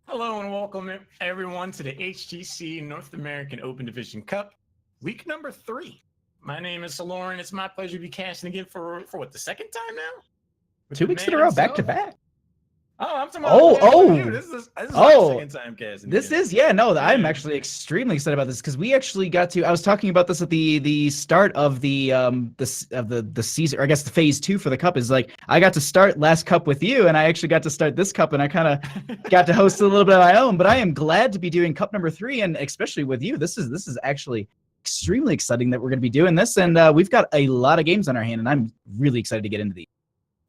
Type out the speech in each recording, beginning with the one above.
Hello and welcome everyone to the HGC North American Open Division Cup, week number 3. My name is Halorin. It's my pleasure to be casting again for what, the second time now? With 2 the weeks in man a row, back to himself? back. Oh, I'm talking about Oh, casting with you. oh, This is our oh. second time casting This together. is, yeah, no, I'm Yeah. actually extremely excited about this because we actually got to. I was talking about this at the start of the season, or I guess the phase 2 for the cup is like I got to start last cup with you, and I actually got to start this cup, and I kind of got to host a little bit of my own. But I am glad to be doing cup number 3, and especially with you, this is actually extremely exciting that we're going to be doing this, and we've got a lot of games on our hand, and I'm really excited to get into these.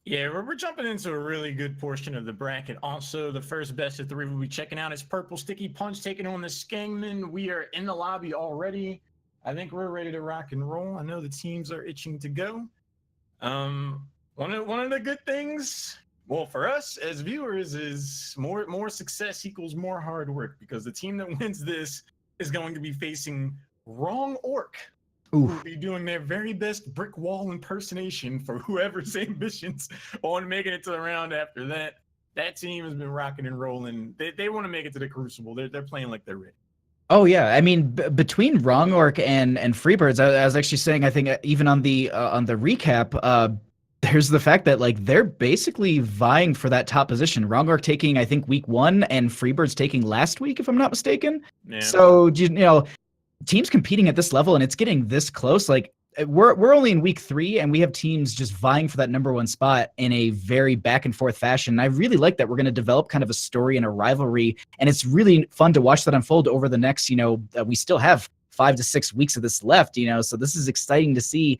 Yeah, we're jumping into a really good portion of the bracket. Also, the first best of 3 we'll be checking out is PurpleStickyPunch taking on the Skengmen. We are in the lobby already. I think we're ready to rock and roll. I know the teams are itching to go. One of the good things, well, for us as viewers, is more success equals more hard work, because the team that wins this is going to be facing Wrong Orc, who will be doing their very best brick wall impersonation for whoever's ambitions on making it to the round after that. That team has been rocking and rolling. They want to make it to the Crucible. They're playing like they're ready. Oh yeah, I mean between Wrong Orc and Freebirds, I was actually saying I think even on the recap, there's the fact that like they're basically vying for that top position. Wrong Orc taking I think week 1 and Freebirds taking last week if I'm not mistaken. Yeah. So you know teams competing at this level and it's getting this close. Like we're only in week 3 and we have teams just vying for that number 1 spot in a very back and forth fashion. And I really like that we're going to develop kind of a story and a rivalry, and it's really fun to watch that unfold over the next, we still have 5 to 6 weeks of this left, so this is exciting to see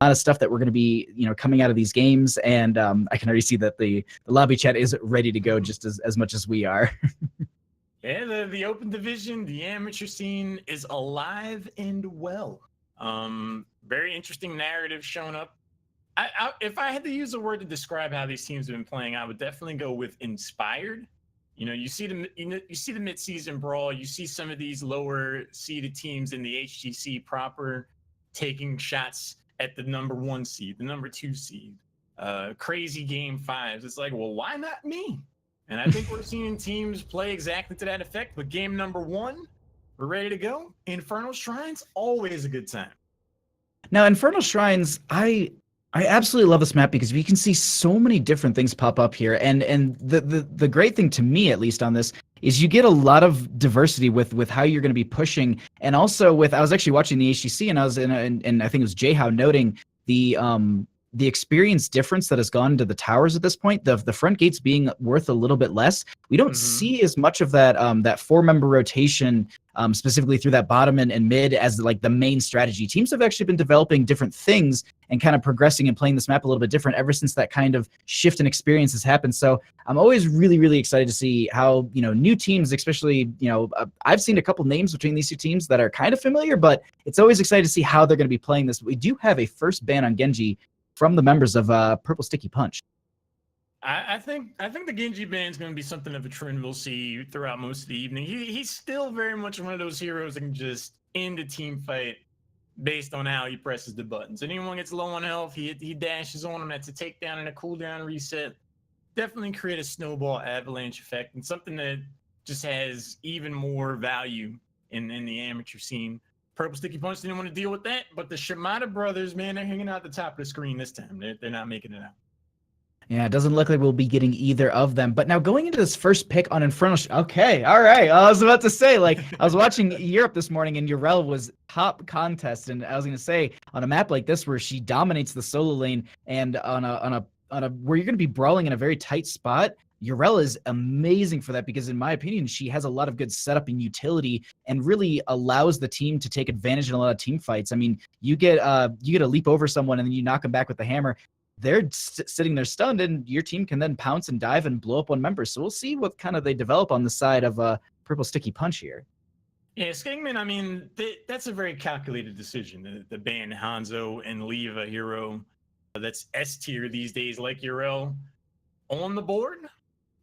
a lot of stuff that we're going to be, coming out of these games. And I can already see that the lobby chat is ready to go just as much as we are. Yeah, the Open Division, the amateur scene is alive and well. Very interesting narrative showing up. If I had to use a word to describe how these teams have been playing, I would definitely go with inspired. You see the mid-season brawl. You see some of these lower seeded teams in the HGC proper taking shots at the number 1 seed, the number 2 seed. Crazy game 5s. It's like, well, why not me? And I think we're seeing teams play exactly to that effect. But game number 1, we're ready to go. Infernal Shrines, always a good time. Now, Infernal Shrines, I absolutely love this map because we can see so many different things pop up here, and the great thing to me, at least on this, is you get a lot of diversity with how you're going to be pushing, and also with I was actually watching the HGC and I was and I think it was Jayhow noting the experience difference that has gone to the towers at this point, the front gates being worth a little bit less. We don't see as much of that that 4-member rotation, specifically through that bottom and mid, as like the main strategy. Teams have actually been developing different things and kind of progressing and playing this map a little bit different ever since that kind of shift in experience has happened. So I'm always really, really excited to see how, new teams, especially, I've seen a couple names between these 2 teams that are kind of familiar, but it's always exciting to see how they're going to be playing this. We do have a first ban on Genji from the members of PurpleStickyPunch. I think the Genji ban is going to be something of a trend we'll see throughout most of the evening. He's still very much one of those heroes that can just end a team fight based on how he presses the buttons. Anyone gets low on health, he dashes on them. That's a takedown and a cooldown reset. Definitely create a snowball avalanche effect, and something that just has even more value in the amateur scene. PurpleStickyPunch didn't want to deal with that, but the Shimada brothers, man, they're hanging out at the top of the screen this time. They're not making it out. Yeah, it doesn't look like we'll be getting either of them. But now going into this first pick on Infernal, okay, all right. I was about to say, like, I was watching Europe this morning and Urel was top contest, and I was going to say on a map like this where she dominates the solo lane and on a where you're going to be brawling in a very tight spot, Urel is amazing for that because, in my opinion, she has a lot of good setup and utility and really allows the team to take advantage in a lot of team fights. I mean, you get a leap over someone and then you knock them back with the hammer. They're sitting there stunned, and your team can then pounce and dive and blow up one member. So we'll see what kind of they develop on the side of PurpleStickyPunch here. Yeah, Skengmen, I mean, that's a very calculated decision. The ban Hanzo and leave a hero that's S tier these days like Urel on the board.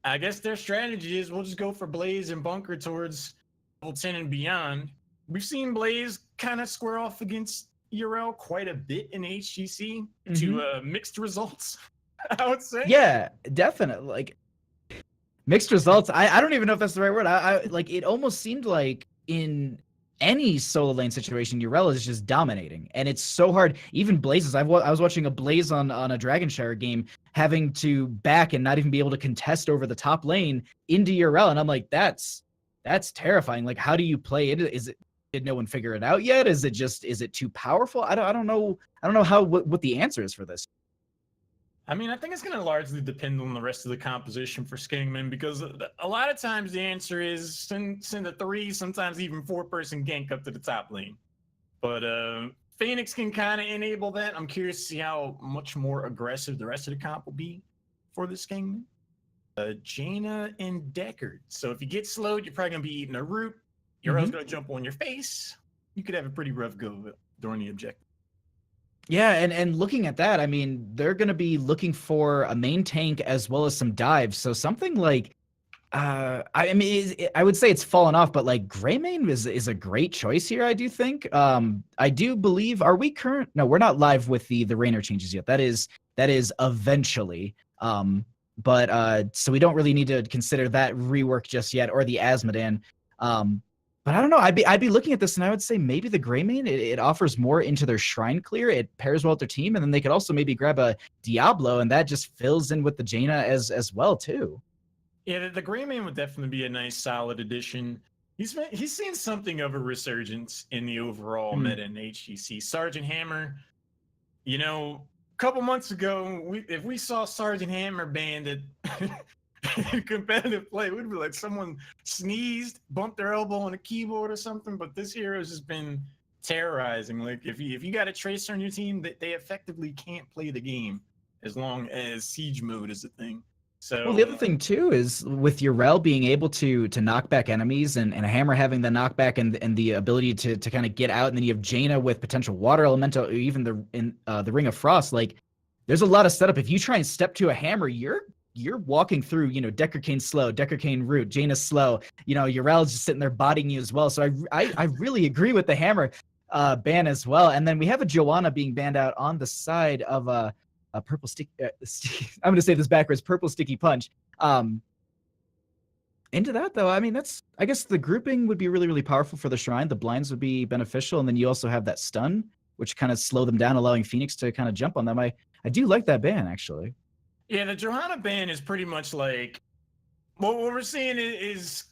I guess their strategy is we'll just go for Blaze and bunker towards level 10 and beyond. We've seen Blaze kind of square off against Urel quite a bit in HGC to mixed results, I would say. Yeah, definitely. Like Mixed results. I don't even know if that's the right word. I like it almost seemed like in any solo lane situation, Urel is just dominating, and it's so hard. Even Blazes. I was watching a Blaze on a Dragonshire game, having to back and not even be able to contest over the top lane into Urel, and I'm like, that's terrifying. Like, how do you play it? Did no one figure it out yet? Is it too powerful? I don't know. I don't know what the answer is for this. I mean, I think it's going to largely depend on the rest of the composition for Skengmen, because a lot of times the answer is send a 3, sometimes even 4-person gank up to the top lane. But Phoenix can kind of enable that. I'm curious to see how much more aggressive the rest of the comp will be for the Skengmen. Jaina and Deckard. So if you get slowed, you're probably going to be eating a root. Urel's going to jump on your face. You could have a pretty rough go of it during the objective. Yeah, and looking at that, I mean, they're going to be looking for a main tank as well as some dives. So something like, I mean, I would say it's fallen off, but like Greymane is a great choice here. I do think. I do believe. Are we current? No, we're not live with the Raynor changes yet. That is eventually. But so we don't really need to consider that rework just yet, or the Asmodan. But I don't know. I'd be looking at this and I would say maybe the Greymane, it offers more into their shrine clear. It pairs well with their team, and then they could also maybe grab a Diablo, and that just fills in with the Jaina as well too. Yeah, the Greymane would definitely be a nice, solid addition. He's seen something of a resurgence in the overall meta in HGC. Sergeant Hammer, you know, a couple months ago, if we saw Sergeant Hammer banned in competitive play, we'd be like, someone sneezed, bumped their elbow on a keyboard or something. But this hero has just been terrorizing. Like, if you got a tracer on your team, they effectively can't play the game as long as siege mode is a thing. So, well, the other thing too is with Urel being able to knock back enemies, and a Hammer having the knockback and the ability to kind of get out, and then you have Jaina with potential water elemental, or even the Ring of Frost. Like, there's a lot of setup. If you try and step to a Hammer, you're walking through, Decker Kane slow, Decker Kane root, Jaina slow. Urel's just sitting there bodying you as well. So I really agree with the Hammer ban as well. And then we have a Joanna being banned out on the side of a purple stick. I'm going to say this backwards. PurpleStickyPunch. Into that though, I mean, I guess the grouping would be really, really powerful for the shrine. The blinds would be beneficial, and then you also have that stun, which kind of slow them down, allowing Phoenix to kind of jump on them. I do like that ban actually. Yeah, the Johanna ban is pretty much like what we're seeing is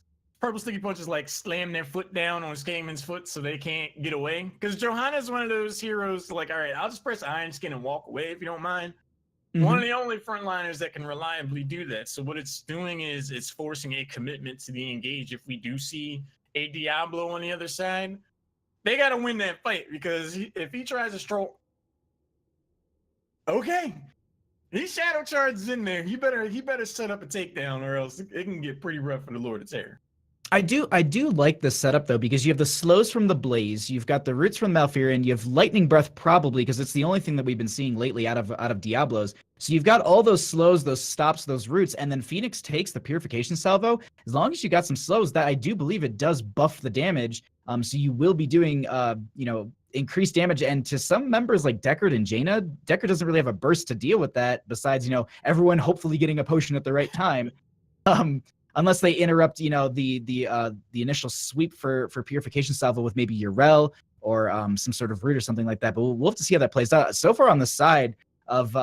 PurpleStickyPunch is like slam their foot down on Skengmen's foot so they can't get away. Because Johanna is one of those heroes like, all right, I'll just press Iron Skin and walk away if you don't mind. One of the only frontliners that can reliably do that. So what it's doing is it's forcing a commitment to the engage. If we do see a Diablo on the other side, they got to win that fight, because if he tries to stroll, okay, he shadow charges in there. He better set up a takedown, or else it can get pretty rough for the Lord of Terror. I do like the setup though, because you have the slows from the Blaze, you've got the roots from Malfurion, you have Lightning Breath probably, because it's the only thing that we've been seeing lately out of Diablos. So you've got all those slows, those stops, those roots, and then Phoenix takes the Purification Salvo. As long as you got some slows, that I do believe it does buff the damage. So you will be doing increased damage. And to some members like Deckard and Jaina, Deckard doesn't really have a burst to deal with that, besides everyone hopefully getting a potion at the right time. Unless they interrupt, the initial sweep for Purification Salvo with maybe Urel or some sort of root or something like that. But we'll have to see how that plays out. So far on the side of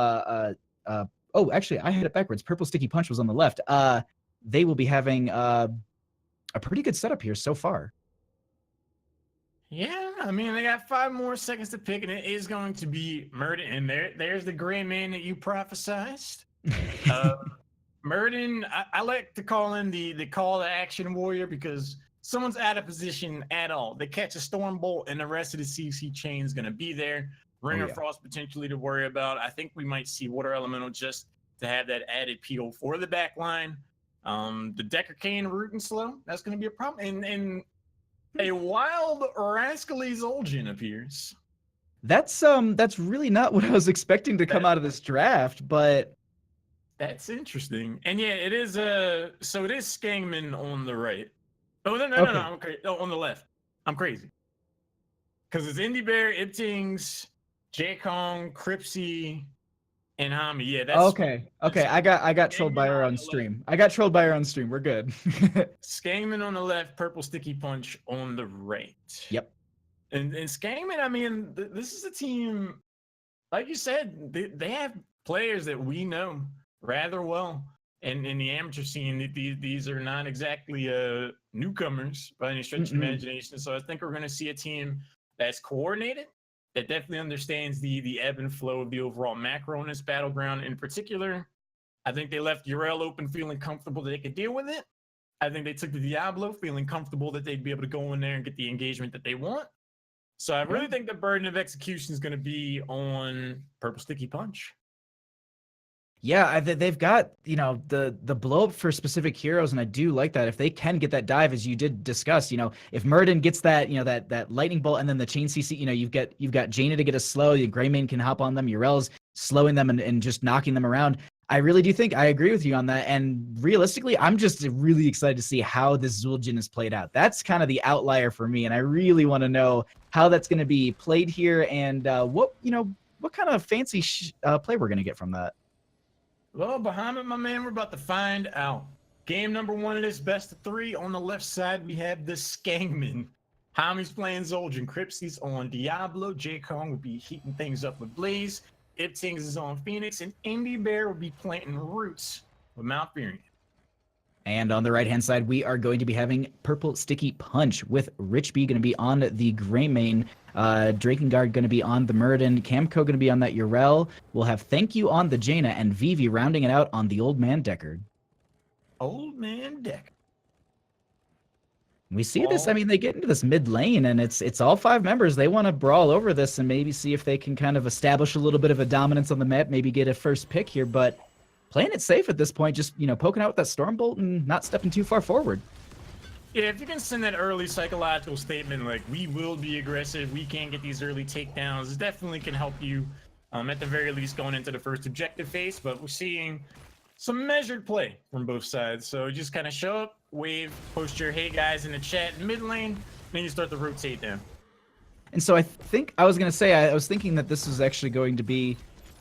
actually I had it backwards. PurpleStickyPunch was on the left. They will be having a pretty good setup here so far. Yeah, I mean, they got 5 more seconds to pick, and it is going to be Murden. And there's the Greymane that you prophesized. Murden, I like to call him the call to action warrior, because someone's out of position at all. They catch a Stormbolt, and the rest of the CC chain is going to be there. Ring of Frost potentially to worry about. I think we might see Water Elemental just to have that added peel for the back line. The Decker Kane root and slow, that's going to be a problem. And a wild Rascally Zul'jin appears. That's really not what I was expecting to come out of this draft, but that's interesting. And yeah, it is so it is Skengmen on the right. Oh no, I'm crazy. No, on the left. I'm crazy. Because it's Indie Bear, Iptings, J Kong, Cripsy, And Hami, yeah, that's Okay. I got trolled by Skengmen our on own the left. stream. I got trolled by our own stream. We're good. Skengmen on the left, Purple Sticky Punch on the right. Yep. And Skengmen, I mean, this is a team, like you said, they have players that we know rather well. And in the amateur scene, these are not exactly newcomers by any stretch of imagination. So I think we're going to see a team that's coordinated, that definitely understands the ebb and flow of the overall macro in this battleground. In particular, I think they left Yrel open feeling comfortable that they could deal with it. I think they took the Diablo feeling comfortable that they'd be able to go in there and get the engagement that they want. So I really think the burden of execution is going to be on Purple Sticky Punch. Yeah, they've got, you know, the blow up for specific heroes, and I do like that. If they can get that dive, as you did discuss, you know, if Murden gets that, you know, that lightning bolt, and then the chain CC, you know, you've got Jaina to get a slow, the Greymane can hop on them, Yrel's slowing them and just knocking them around. I really do think I agree with you on that. And realistically, I'm just really excited to see how this Zul'jin is played out. That's kind of the outlier for me, and I really want to know how that's going to be played here, and what kind of fancy play we're going to get from that. Well, Bahamut, my man, we're about to find out. Game number 1 of this best of 3. On the left side, we have the Skengmen. Hami's playing Zul'jin. Cripsy's on Diablo. J-Kong will be heating things up with Blaze. Iptings is on Phoenix. And Indy Bear will be planting roots with Malfurion. And on the right-hand side, we are going to be having Purple Sticky Punch with Rich B going to be on the Greymane, Drakengard going to be on the Murden, Camco going to be on that Yrel. We'll have Thank You on the Jaina, and Vivi rounding it out on the Old Man Deckard. Old Man Deckard. We see this, I mean, they get into this mid lane, and it's all 5 members. They want to brawl over this and maybe see if they can kind of establish a little bit of a dominance on the map, maybe get a first pick here, but playing it safe at this point, just, you know, poking out with that Stormbolt and not stepping too far forward. Yeah, if you can send that early psychological statement like, we will be aggressive, we can't get these early takedowns, it definitely can help you, at the very least, going into the first objective phase. But we're seeing some measured play from both sides. So just kind of show up, wave, post your hey guys in the chat in mid lane, then you start to rotate down. And so I think I was going to say, I was thinking that this was actually going to be,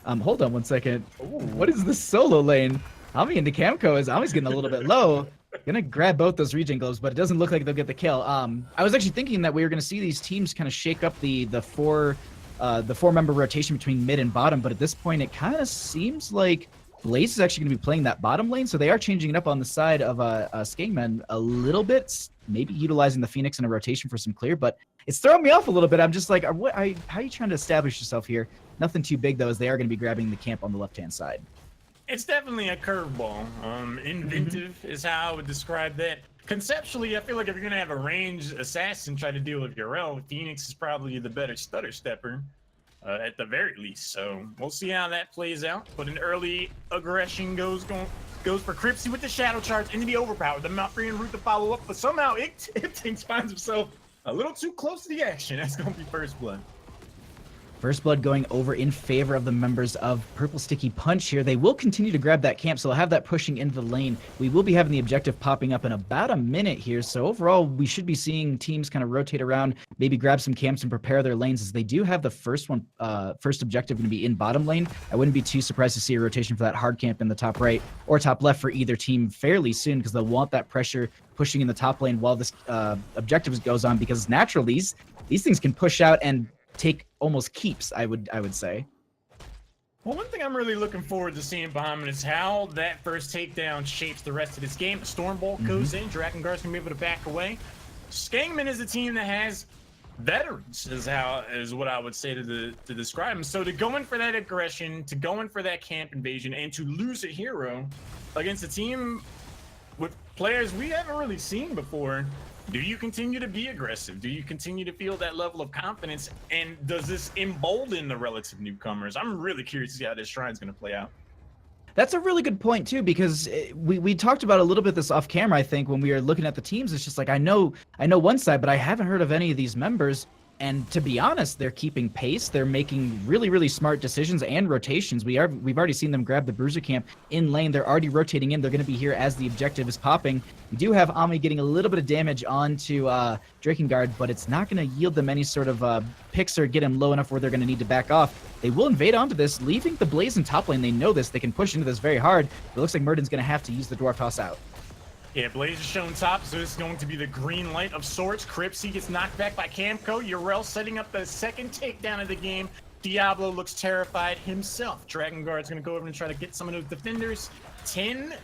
hold on one second. Ooh, what is this solo lane? Ami into Camco is Ami's getting a little bit low. Gonna grab both those regen gloves, but it doesn't look like they'll get the kill. I was actually thinking that we were gonna see these teams kind of shake up the 4-member rotation between mid and bottom, but at this point it kind of seems like Blaze is actually gonna be playing that bottom lane, so they are changing it up on the side of Skengmen a little bit, maybe utilizing the Phoenix in a rotation for some clear, but it's throwing me off a little bit. I'm just like, how are you trying to establish yourself here? Nothing too big though, as they are gonna be grabbing the camp on the left-hand side. It's definitely a curveball. Inventive is how I would describe that. Conceptually, I feel like if you're going to have a ranged assassin try to deal with Yrel, Phoenix is probably the better stutter stepper, at the very least. So we'll see how that plays out. But an early aggression goes for Cripsy with the shadow charge into the overpower. The Malfurion route to follow up, but somehow Iptings finds himself a little too close to the action. That's going to be first blood. First blood going over in favor of the members of Purple Sticky Punch here. They will continue to grab that camp, so they'll have that pushing into the lane. We will be having the objective popping up in about a minute here, so overall we should be seeing teams kind of rotate around, maybe grab some camps and prepare their lanes, as they do have the first objective going to be in bottom lane. I wouldn't be too surprised to see a rotation for that hard camp in the top right or top left for either team fairly soon, because they'll want that pressure pushing in the top lane while this objective goes on, because naturally these things can push out and take almost keeps, I would say. Well, one thing I'm really looking forward to seeing Bahamut is how that first takedown shapes the rest of this game. Stormbolt goes in, Drakengard's gonna be able to back away. Skengmen is a team that has veterans, is what I would say to describe them. So to go in for that aggression, to go in for that camp invasion, and to lose a hero against a team with players we haven't really seen before, do you continue to be aggressive? Do you continue to feel that level of confidence? And does this embolden the relative newcomers? I'm really curious to see how this shrine's going to play out. That's a really good point too, because we talked about a little bit this off camera, I think, when we were looking at the teams. It's just like, I know one side, but I haven't heard of any of these members. And to be honest, they're keeping pace. They're making really, really smart decisions and rotations. We've already seen them grab the Bruiser camp in lane. They're already rotating in. They're going to be here as the objective is popping. We do have Ami getting a little bit of damage onto Drakengard, but it's not going to yield them any sort of picks or get him low enough where they're going to need to back off. They will invade onto this, leaving the Blaze in top lane. They know this. They can push into this very hard. It looks like Murden's going to have to use the Dwarf Toss out. Yeah, Blaze is shown top, so this is going to be the green light of sorts. Cripsy gets knocked back by Camco. Yrel setting up the second takedown of the game. Diablo looks terrified himself. Dragon Guard's going to go over and try to get some of those defenders. 10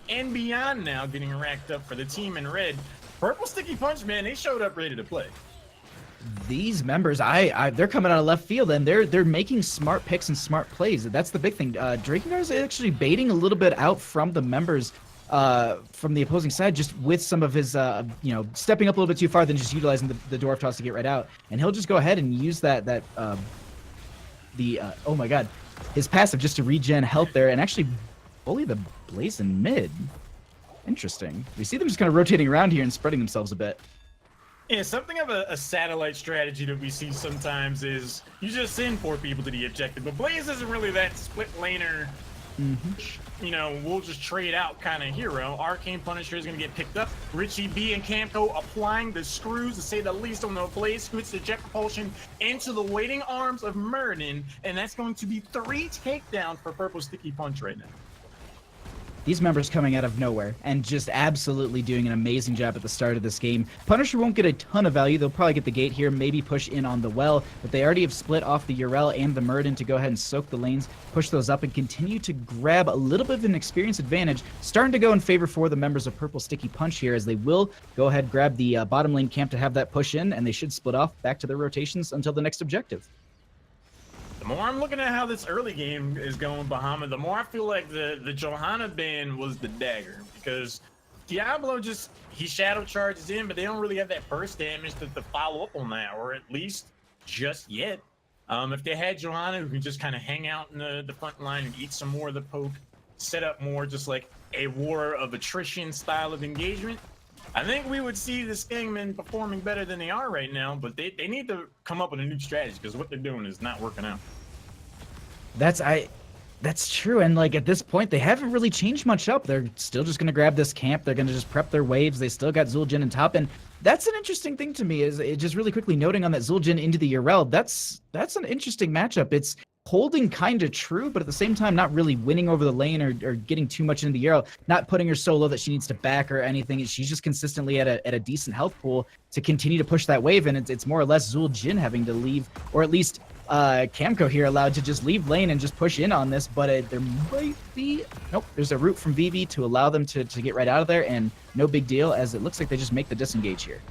and beyond now getting racked up for the team in red. PurpleStickyPunch, man, they showed up ready to play. These members, they're coming out of left field, and they're making smart picks and smart plays. That's the big thing. Drakengard is actually baiting a little bit out from the members from the opposing side, just with some of his, stepping up a little bit too far than just utilizing the Dwarf Toss to get right out. And he'll just go ahead and use oh my god, his passive just to regen health there and actually bully the Blaze in mid. Interesting. We see them just kind of rotating around here and spreading themselves a bit. Yeah, something of a satellite strategy that we see sometimes is you just send 4 people to the objective, but Blaze isn't really that split laner. We'll just trade out kind of hero. Arcane Punisher is going to get picked up. Richie B and Camco applying the screws, to say the least, on the Blaze. Scoots the jet propulsion into the waiting arms of Murden, and that's going to be 3 takedowns for PurpleStickyPunch right now. These members coming out of nowhere and just absolutely doing an amazing job at the start of this game. Punisher won't get a ton of value. They'll probably get the gate here, maybe push in on the well, but they already have split off the Yrel and the Murden to go ahead and soak the lanes, push those up, and continue to grab a little bit of an experience advantage. Starting to go in favor for the members of PurpleStickyPunch here, as they will go ahead grab the bottom lane camp to have that push in, and they should split off back to their rotations until the next objective. The more I'm looking at how this early game is going, Bahamut, the more I feel like the Johanna ban was the dagger, because Diablo he shadow charges in, but they don't really have that burst damage to follow up on that, or at least just yet. If they had Johanna who can just kind of hang out in the front line and eat some more of the poke, set up more just like a war of attrition style of engagement, I think we would see the Skengmen performing better than they are right now, but they need to come up with a new strategy, because what they're doing is not working out. That's true, and like at this point they haven't really changed much up. They're still just gonna grab this camp. They're gonna just prep their waves. They still got Zul'jin in top, and that's an interesting thing to me. Is it just really quickly noting on that Zul'jin into the Yrel. That's an interesting matchup. It's holding kind of true, but at the same time not really winning over the lane or getting too much into the Yrel. Not putting her so low that she needs to back or anything. She's just consistently at a decent health pool to continue to push that wave, and it's more or less Zul'jin having to leave, or at least Camco here allowed to just leave lane and just push in on this, but there might be, nope, there's a route from Vivi to allow them to get right out of there, and no big deal, as it looks like they just make the disengage here.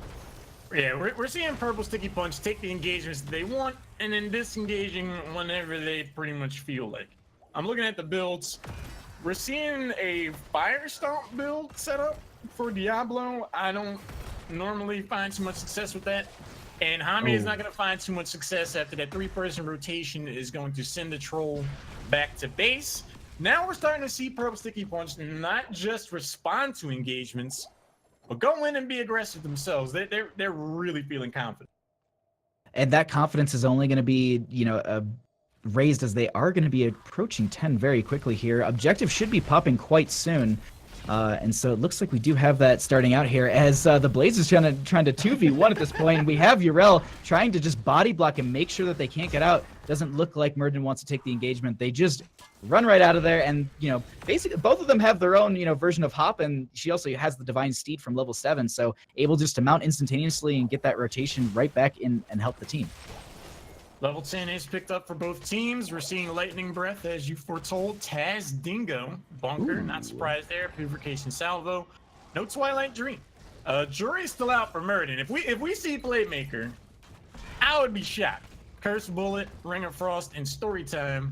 Yeah, we're seeing PurpleStickyPunch take the engagements that they want and then disengaging whenever they pretty much feel like. I'm looking at the builds. We're seeing a Fire Stomp build set up for Diablo. I don't normally find too much success with that. And Hami is not going to find too much success after that 3-person rotation is going to send the troll back to base. Now we're starting to see PurpleStickyPunch not just respond to engagements, but go in and be aggressive themselves. They're really feeling confident. And that confidence is only going to be, raised as they are going to be approaching 10 very quickly here. Objective should be popping quite soon. And so it looks like we do have that starting out here as the Blaze is trying to 2v1 at this point. We have Yrel trying to just body block and make sure that they can't get out. Doesn't look like Murden wants to take the engagement. They just run right out of there, and basically both of them have their own version of hop, and she also has the Divine Steed from level 7, so able just to mount instantaneously and get that rotation right back in and help the team. Level 10 is picked up for both teams. We're seeing Lightning Breath, as you foretold. Taz Dingo, Bunker, not surprised there. Purification Salvo. No Twilight Dream. Jury's still out for Murden. If we see Playmaker, I would be shocked. Curse Bullet, Ring of Frost, and Storytime.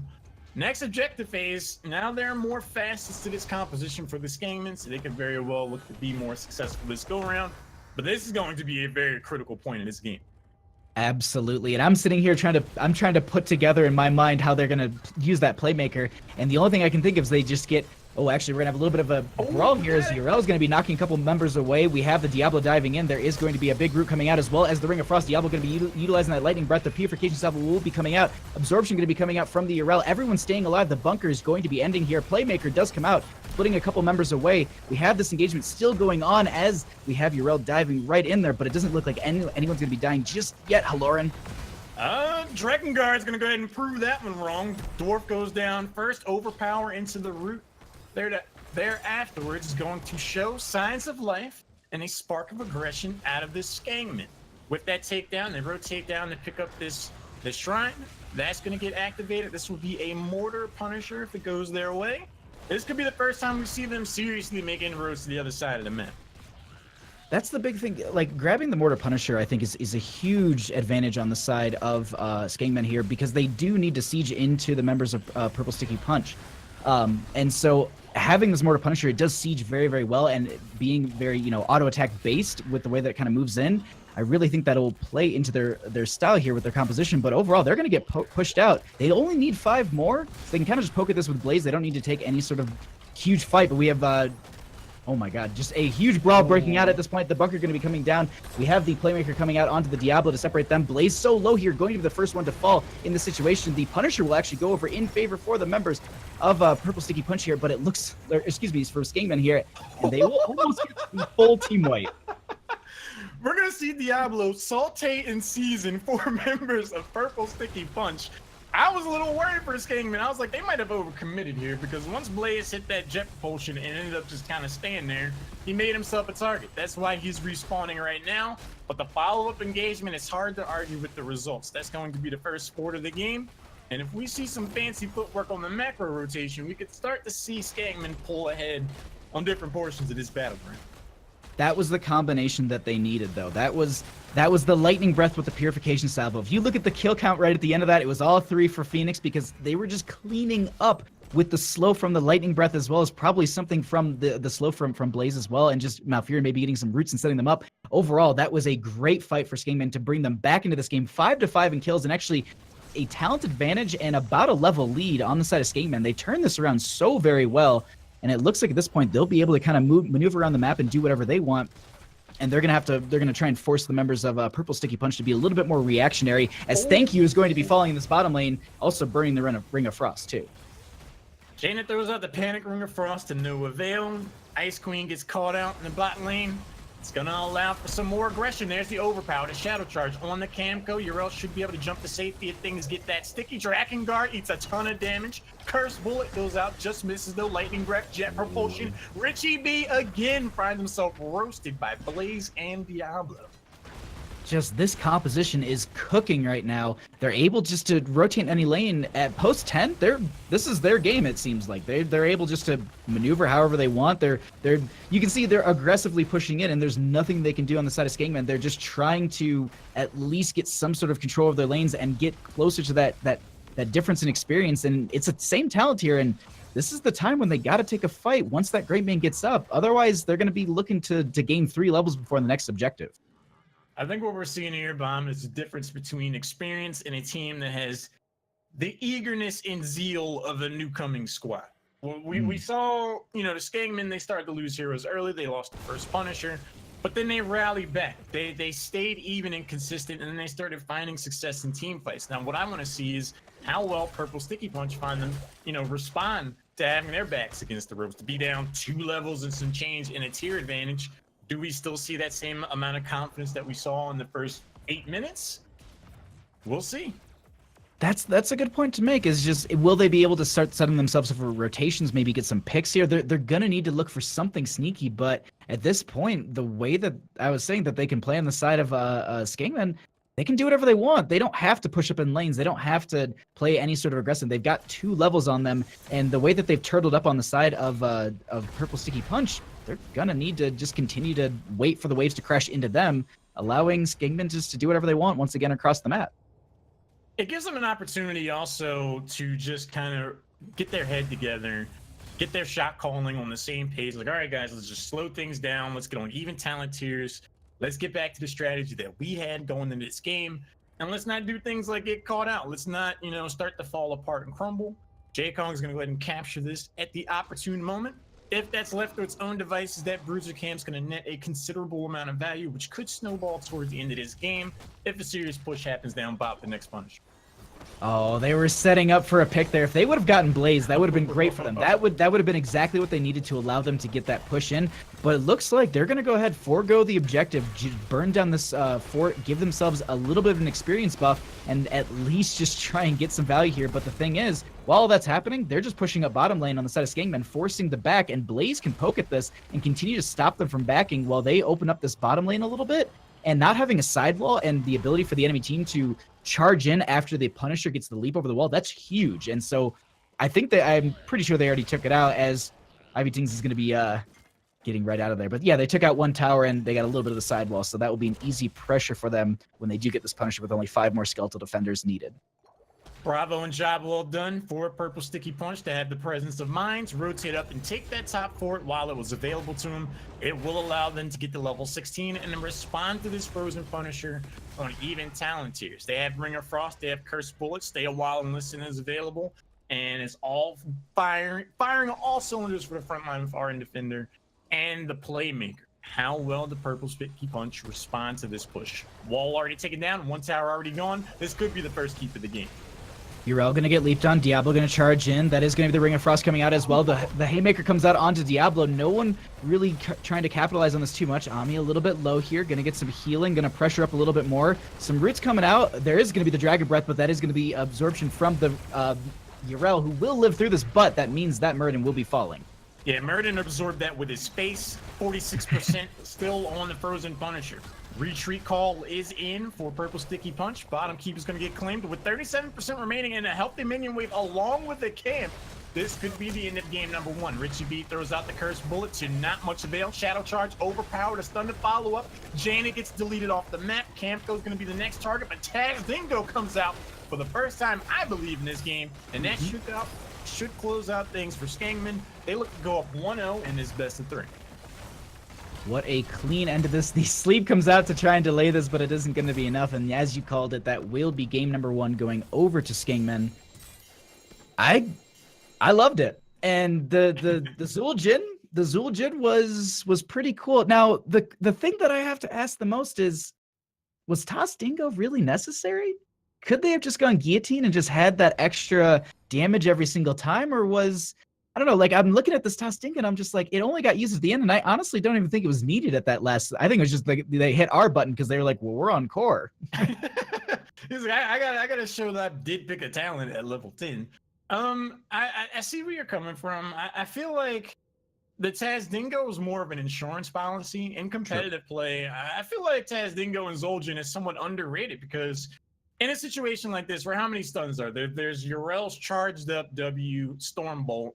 Next objective phase, now there are more facets to this composition for the Skengmen, so they could very well look to be more successful this go-around. But this is going to be a very critical point in this game. Absolutely, and I'm sitting here trying to put together in my mind how they're going to use that Playmaker, and the only thing I can think of is they just get Oh, actually, we're going to have a little bit of a brawl here as Yrel is going to be knocking a couple members away. We have the Diablo diving in. There is going to be a big root coming out as well as the Ring of Frost. Diablo going to be utilizing that Lightning Breath. The Purification Salvo will be coming out. Absorption going to be coming out from the Yrel. Everyone's staying alive. The bunker is going to be ending here. Playmaker does come out, splitting a couple members away. We have this engagement still going on as we have Yrel diving right in there, but it doesn't look like anyone's going to be dying just yet, Halorin. Drakengard's going to go ahead and prove that one wrong. Dwarf goes down first. Overpower into the root. There afterwards is going to show signs of life and a spark of aggression out of this Skengmen. With that takedown, they rotate down to pick up this shrine. That's going to get activated. This will be a mortar punisher if it goes their way. This could be the first time we see them seriously make inroads to the other side of the map. That's the big thing. Like, grabbing the Mortar Punisher, I think, is a huge advantage on the side of Skengmen here, because they do need to siege into the members of PurpleStickyPunch. And so having this Mortar Punisher, it does siege very, very well, and being very, auto attack based with the way that it kind of moves in, I really think that'll play into their style here with their composition. But overall, they're going to get pushed out. They only need 5 more, so they can kind of just poke at this with Blaze. They don't need to take any sort of huge fight, but we have oh my god, just a huge brawl breaking out at this point. The bunker going to be coming down. We have the Playmaker coming out onto the Diablo to separate them. Blaze so low here, going to be the first one to fall in this situation. The Punisher will actually go over in favor for the members of PurpleStickyPunch here, but it looks, excuse me, for Skengmen here, and they will almost get full team wipe. We're going to see Diablo saute and season 4 members of PurpleStickyPunch. I was a little worried for Skengmen. I was like, they might have overcommitted here, because once Blaze hit that jet propulsion and ended up just kind of staying there, he made himself a target. That's why he's respawning right now. But the follow-up engagement, it's hard to argue with the results. That's going to be the first sport of the game. And if we see some fancy footwork on the macro rotation, we could start to see Skengmen pull ahead on different portions of this battleground. That was the combination that they needed, though. That was the Lightning Breath with the Purification Salvo. If you look at the kill count right at the end of that, it was all 3 for Phoenix, because they were just cleaning up with the slow from the Lightning Breath, as well as probably something from the slow from Blaze as well, and just Malfurion maybe getting some roots and setting them up. Overall, that was a great fight for Skengmen to bring them back into this game. 5-5 in kills, and actually a talent advantage and about a level lead on the side of Skengmen. They turned this around so very well. And it looks like at this point they'll be able to kind of maneuver around the map and do whatever they want. And they're gonna try and force the members of PurpleStickyPunch to be a little bit more reactionary, as Thank You is going to be falling in this bottom lane, also burning the Ring of Frost too. Janet throws out the Panic Ring of Frost to no avail. Ice Queen gets caught out in the bot lane. It's gonna allow for some more aggression. There's the overpower, the Shadow Charge on the Camco. Yrel should be able to jump to safety if things get that sticky. Drakengard eats a ton of damage. Cursed Bullet goes out, just misses though. Lightning Breath, Jet Propulsion. Richie B again finds himself roasted by Blaze and Diablo. Just this composition is cooking right now. They're able just to rotate any lane at post 10. This is their game, it seems like. They're able just to maneuver however they want. You can see they're aggressively pushing in, and there's nothing they can do on the side of Skengmen. They're just trying to at least get some sort of control of their lanes and get closer to that difference in experience. And it's the same talent here, and this is the time when they got to take a fight once that Great Man gets up. Otherwise, they're going to be looking to gain 3 levels before the next objective. I think what we're seeing here, Bahamut, is the difference between experience and a team that has the eagerness and zeal of a new coming squad. We saw, the Skengmen, they started to lose heroes early. They lost the first Punisher, but then they rallied back. They stayed even and consistent, and then they started finding success in team fights. Now, what I want to see is how well PurpleStickyPunch find them, respond to having their backs against the ropes, to be down 2 levels and some change in a tier advantage. Do we still see that same amount of confidence that we saw in the first 8 minutes? We'll see. That's a good point to make, is just, will they be able to start setting themselves up for rotations, maybe get some picks here? They're going to need to look for something sneaky, but at this point, the way that I was saying that they can play on the side of Skengmen, they can do whatever they want. They don't have to push up in lanes. They don't have to play any sort of aggressive. They've got 2 levels on them, and the way that they've turtled up on the side of PurpleStickyPunch, they're gonna need to just continue to wait for the waves to crash into them, allowing Skengmen just to do whatever they want once again across the map. It gives them an opportunity also to just kind of get their head together, get their shot calling on the same page. Like, all right, guys, let's just slow things down. Let's get on even talent tiers. Let's get back to the strategy that we had going into this game. And let's not do things like get caught out. Let's not, start to fall apart and crumble. J-Kong's going to go ahead and capture this at the opportune moment. If that's left to its own devices, that Bruiser Cam's going to net a considerable amount of value, which could snowball towards the end of this game if a serious push happens down bot the next Punisher. Oh, they were setting up for a pick there. If they would have gotten Blaze, that would have been great for them. That would have been exactly what they needed to allow them to get that push in. But it looks like they're going to go ahead, forego the objective, burn down this fort, give themselves a little bit of an experience buff, and at least just try and get some value here. But the thing is, while that's happening, they're just pushing up bottom lane on the side of Skengmen, forcing the back, and Blaze can poke at this and continue to stop them from backing while they open up this bottom lane a little bit. And not having a sidewall and the ability for the enemy team to charge in after the Punisher gets the leap over the wall, that's huge. And so I think that I'm pretty sure they already took it out, as Ivy Tings is going to be getting right out of there. But yeah, they took out one tower and they got a little bit of the sidewall. So that will be an easy pressure for them when they do get this Punisher with only 5 more skeletal defenders needed. Bravo and job well done for PurpleStickyPunch to have the presence of mind to rotate up and take that top fort while it was available to him. It will allow them to get to level 16 and then respond to this Frozen Punisher on even talent tiers. They have Ring of Frost, they have Cursed Bullets, Stay a While and Listen is available, and it's all firing on all cylinders for the front line of RN Defender and the Playmaker. How well did PurpleStickyPunch respond to this push? Wall already taken down, one tower already gone. This could be the first keep of the game. Yrel going to get leaped on. Diablo going to charge in. That is going to be the Ring of Frost coming out as well. The Haymaker comes out onto Diablo. No one really trying to capitalize on this too much. Ami a little bit low here. Going to get some healing. Going to pressure up a little bit more. Some roots coming out. There is going to be the Dragon Breath, but that is going to be absorption from the Yrel, who will live through this, but that means that Murden will be falling. Yeah, Murden absorbed that with his face. 46% still on the Frozen Punisher. Retreat call is in for PurpleStickyPunch. Bottom keep is going to get claimed with 37% remaining and a healthy minion wave along with the camp. This could be the end of game number 1. Richie B throws out the Cursed Bullet to not much avail. Shadow Charge overpowered. A stun to follow up. Janet gets deleted off the map. Camco's going to be the next target, but Taz Dingo comes out for the first time, I believe, in this game. And that should close out things for Skengmen. They look to go up 1-0 in this best of 3. What a clean end to this. The sleep comes out to try and delay this, but it isn't going to be enough. And as you called it, that will be game number 1 going over to Skengmen. I loved it. And the Zul'jin was pretty cool. Now, the thing that I have to ask the most is, was Toss Dingo really necessary? Could they have just gone guillotine and just had that extra damage every single time? Or was, I don't know, like, I'm looking at this Toss Dingo and I'm just like, it only got used at the end. And I honestly don't even think it was needed at that last. I think it was just like they hit R button because they were like, well, we're on core. He's like, I gotta show that I did pick a talent at level 10. I see where you're coming from. I feel like the Taz Dingo is more of an insurance policy in competitive play. I feel like Taz Dingo and Zul'jin is somewhat underrated because in a situation like this, where how many stuns are there? There's Yrel's charged up W Stormbolt,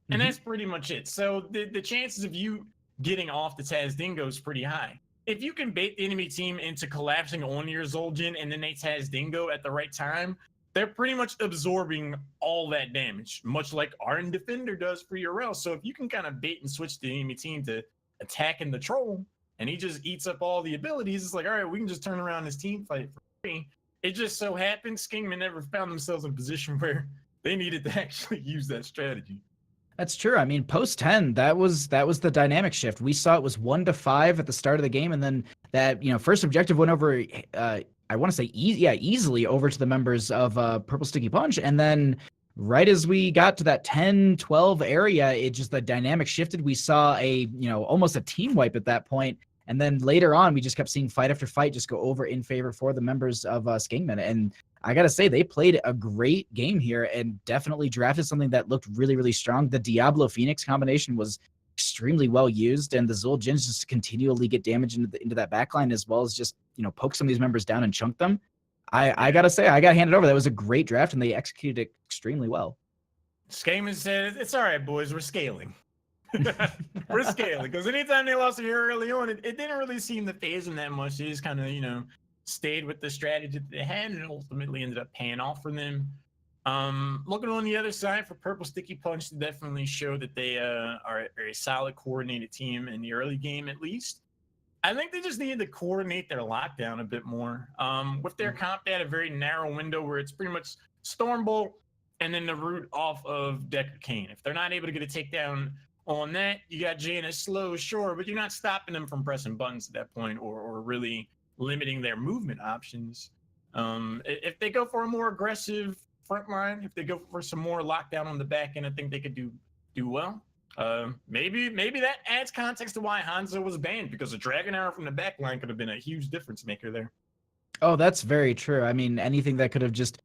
and that's pretty much it. So the chances of you getting off the Taz Dingo is pretty high. If you can bait the enemy team into collapsing on your Zul'jin and then they Taz Dingo at the right time, they're pretty much absorbing all that damage, much like RN Defender does for Yrel. So if you can kind of bait and switch the enemy team to attacking the troll, and he just eats up all the abilities, it's like, all right, we can just turn around this team fight for free. It just so happened Skengmen never found themselves in a position where they needed to actually use that strategy. That's true. I mean, post 10, that was the dynamic shift. We saw it was 1-5 at the start of the game, and then that, first objective went over, I want to say easily over to the members of PurpleStickyPunch, and then right as we got to that 10-12 area, it just, the dynamic shifted. We saw almost a team wipe at that point. And then later on, we just kept seeing fight after fight just go over in favor for the members of Skengmen. And I got to say, they played a great game here and definitely drafted something that looked really, really strong. The Diablo Phoenix combination was extremely well used, and the Zul'jins just continually get damage into that backline, as well as just, poke some of these members down and chunk them. I got to say, I got handed over. That was a great draft, and they executed it extremely well. Skengmen said, it's all right, boys, we're scaling. We're scaling, because anytime they lost here early on, it didn't really seem to phase them that much. They just kind of, stayed with the strategy that they had, and it ultimately ended up paying off for them. Looking on the other side for PurpleStickyPunch, to definitely show that they are a very solid coordinated team in the early game, at least. I think they just needed to coordinate their lockdown a bit more. With their comp, they had a very narrow window where it's pretty much Stormbolt, and then the root off of Decker Kane. If they're not able to get a takedown on that, you got Janus slow, sure, but you're not stopping them from pressing buttons at that point, or really limiting their movement options. If they go for a more aggressive front line, if they go for some more lockdown on the back end, I think they could do well. Maybe that adds context to why Hanzo was banned, because a Dragon Arrow from the back line could have been a huge difference maker there. Oh, that's very true. I mean, anything that could have just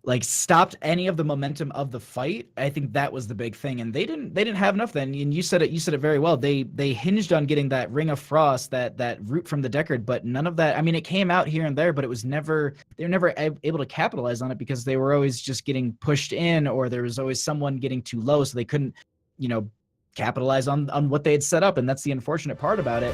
like stopped any of the momentum of the fight, I think that was the big thing. And they didn't have enough then. And you said it very well. They hinged on getting that Ring of Frost, that root from the Deckard, but none of that. I mean, it came out here and there, but it was they were never able to capitalize on it, because they were always just getting pushed in, or there was always someone getting too low, so they couldn't, capitalize on what they had set up. And that's the unfortunate part about it.